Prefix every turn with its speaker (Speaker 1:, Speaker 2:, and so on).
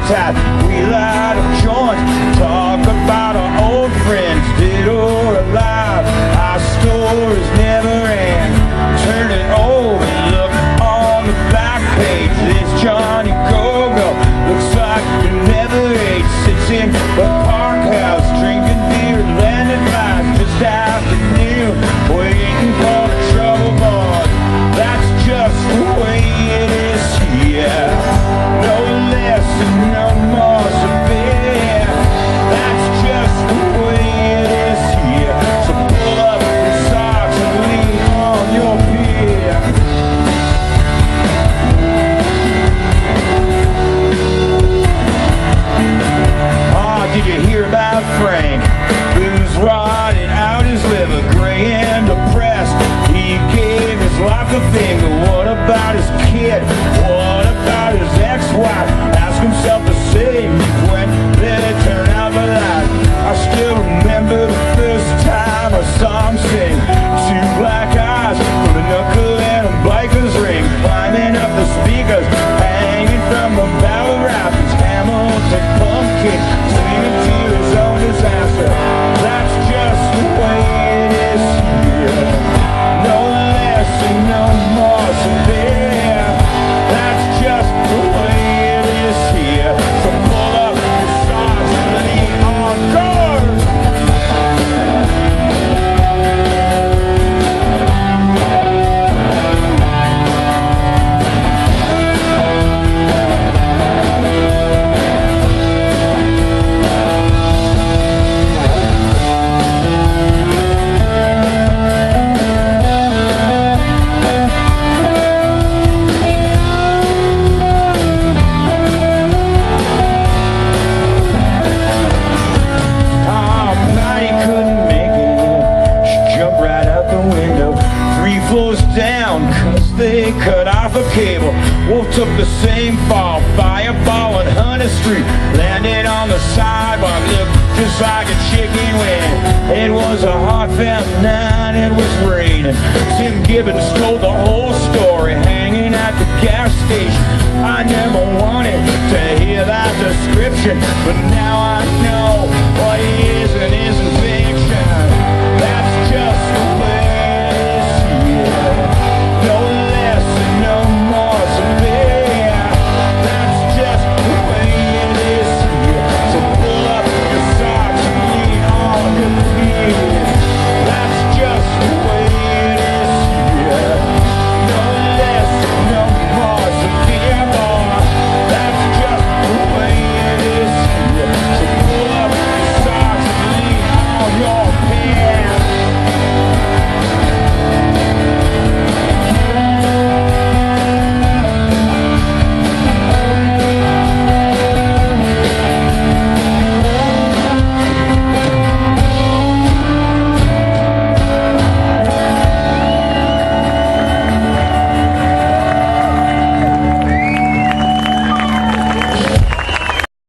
Speaker 1: tight. We light up joints, talk about our old friends, dead or alive. Our stories never end. Turn it over and look on the back page. This Johnny Go-Go looks like he never ate. Sits in the park house drinking beer, landing lines just after noon, waiting for the trouble boy. That's just the way it is here. No less and no more severe. That's just the way it is here. So pull up your socks and lean on your beer. Oh, did you hear about Frank? Who's rotted out his liver, gray and depressed. He gave his life a finger. What about his kid? What about his ex-wife? Ask himself the same. When did it turn out the light? I still remember the first time I saw him sing. Two black eyes with a knuckle and a biker's ring, climbing up the speakers, hanging from the barrel rafters. Hamilton pumpkin, singing to his own disaster. That's just the way it is here. No less and no more severe. That's just the way it is here. So pull up your socks and lean on guard. Down, cause they cut off a cable. Wolf took the same fall, fireball on Hunter Street, landed on the sidewalk, looked just like a chicken wing. It was a hot fountain night, it was raining. Tim Gibbons told the whole story, hanging at the gas station. I never wanted to hear that description, but now